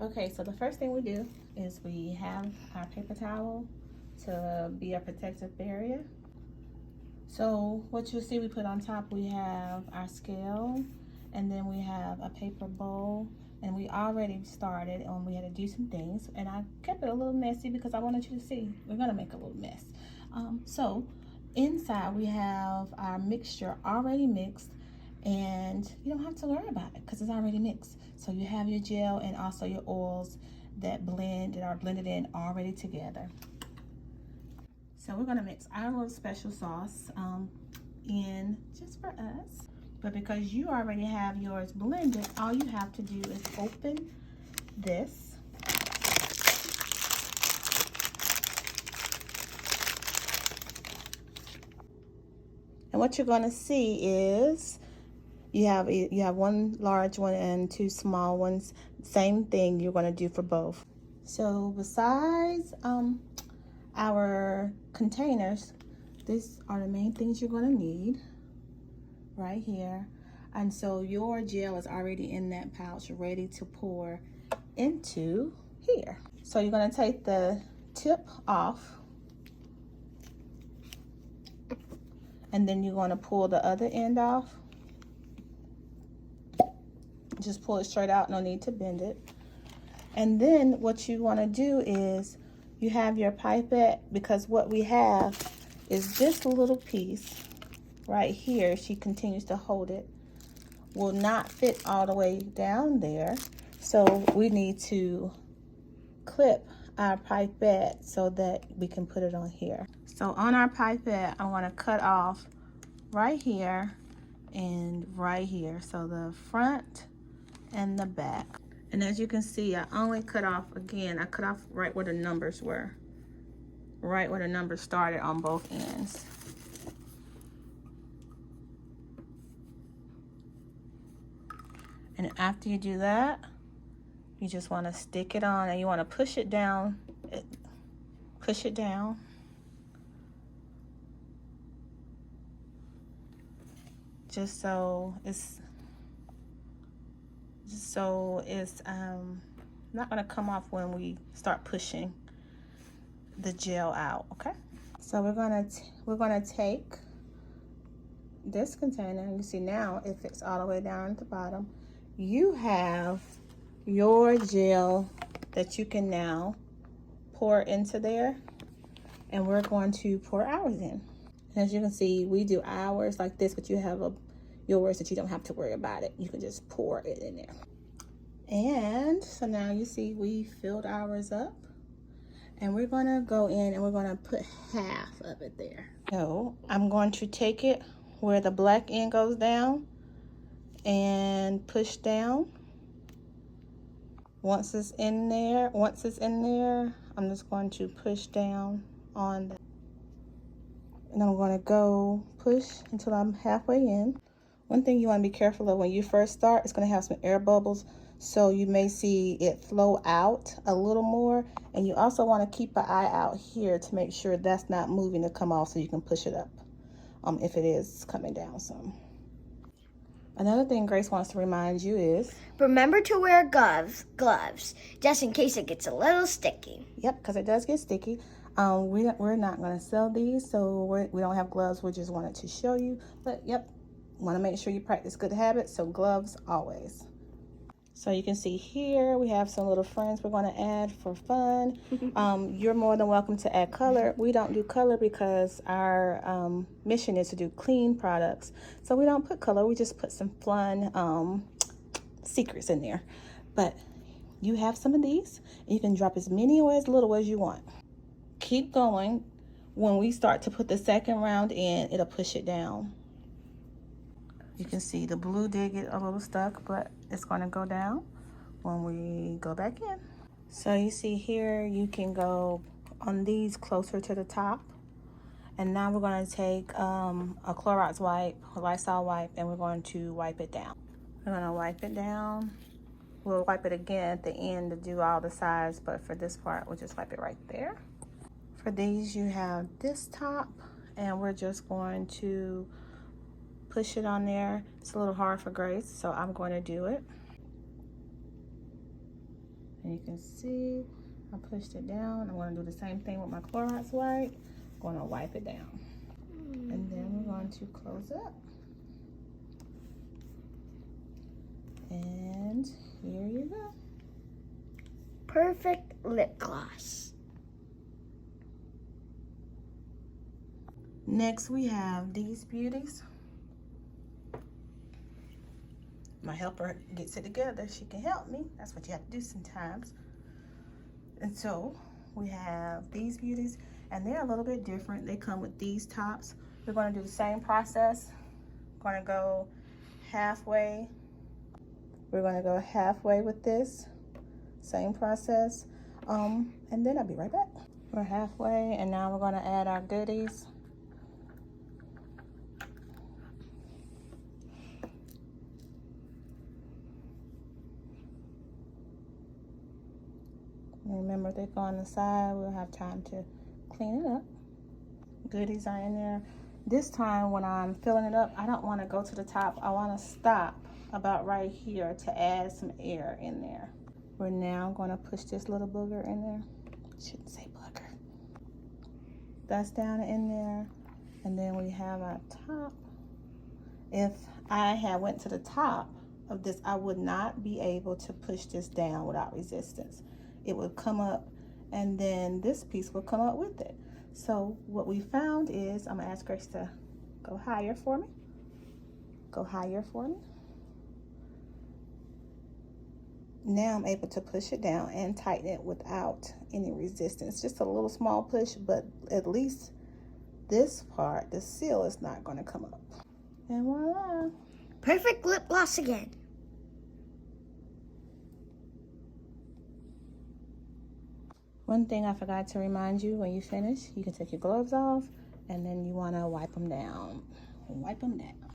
Okay, so the first thing we do is we have our paper towel to be a protective barrier. So what you'll see we put on top, we have our scale, and then we have a paper bowl, and we already started and we had to do some things, and I kept it a little messy because I wanted you to see we're gonna make a little mess. So inside we have our mixture already mixed, and you don't have to worry about it because it's already mixed. So you have your gel and also your oils that are blended in already together. So we're gonna mix our little special sauce in just for us. But because you already have yours blended, all you have to do is open this. And what you're gonna see is you have one large one and two small ones. Same thing you're gonna do for both. So besides our containers, these are the main things you're going to need right here. And so your gel is already in that pouch ready to pour into here. So you're going to take the tip off, and then you're going to pull the other end off. Just pull it straight out, no need to bend it. And then what you want to do is you have your pipette, because what we have is this little piece right here. She continues to hold it. Will not fit all the way down there. So we need to clip our pipette so that we can put it on here. So on our pipette, I want to cut off right here and right here. So the front and the back. And as you can see, I only cut off, again, I cut off right where the numbers were. Right where the numbers started on both ends. And after you do that, you just want to stick it on, and you want to push it down. Push it down. Just so it's not going to come off when we start pushing the gel out. Okay, so we're gonna take this container, and you see now it fits all the way down at the bottom. You have your gel that you can now pour into there, and we're going to pour ours in. And as you can see, we do ours like this, but you have yours that you don't have to worry about it. You can just pour it in there. And so now you see we filled ours up, and we're gonna go in and we're gonna put half of it there. So I'm going to take it where the black end goes down and push down. Once it's in there, I'm just going to push down on that. And I'm going to go push until I'm halfway in. One thing you want to be careful of when you first start, it's going to have some air bubbles, so you may see it flow out a little more. And you also want to keep an eye out here to make sure that's not moving to come off, so you can push it up if it is coming down some. Another thing Grace wants to remind you is, remember to wear gloves, just in case it gets a little sticky. Yep, because it does get sticky. We're not going to sell these, so we don't have gloves. We just wanted to show you. But yep, want to make sure you practice good habits, so gloves always. So you can see here we have some little friends we're going to add for fun. You're more than welcome to add color. We don't do color because our mission is to do clean products. So we don't put color. We just put some fun secrets in there. But you have some of these. And you can drop as many or as little as you want. Keep going. When we start to put the second round in, it'll push it down. You can see the blue did get a little stuck, but it's going to go down when we go back in. So you see here, you can go on these closer to the top. And now we're going to take a Clorox wipe, a Lysol wipe, and we're going to wipe it down. We're going to wipe it down. We'll wipe it again at the end to do all the sides, but for this part, we'll just wipe it right there. For these, you have this top, and we're just going to push it on there. It's a little hard for Grace, so I'm going to do it. And you can see I pushed it down. I'm going to do the same thing with my Clorox wipe. I'm going to wipe it down. And then we're going to close up. And here you go. Perfect lip gloss. Next we have these beauties. My helper gets it together. She can help me. That's what you have to do sometimes. And so we have these beauties, and they're a little bit different. They come with these tops. We're going to do the same process. Going to go halfway. We're going to go halfway with this. Same process. And then I'll be right back. We're halfway, and now we're going to add our goodies. Remember, they go on the side. We'll have time to clean it up. Goodies are in there. This time when I'm filling it up, I don't want to go to the top. I want to stop about right here to add some air in there. We're now going to push this little booger in there. Shouldn't say booger. That's down in there. And then we have our top. If I had went to the top of this, I would not be able to push this down without resistance. It would come up, and then this piece will come up with it. So what we found is, I'm gonna ask Grace to go higher for me. Go higher for me. Now I'm able to push it down and tighten it without any resistance. Just a little small push, but at least this part, the seal, is not gonna come up. And voila. Perfect lip gloss again. One thing I forgot to remind you, when you finish, you can take your gloves off, and then you want to wipe them down. Wipe them down.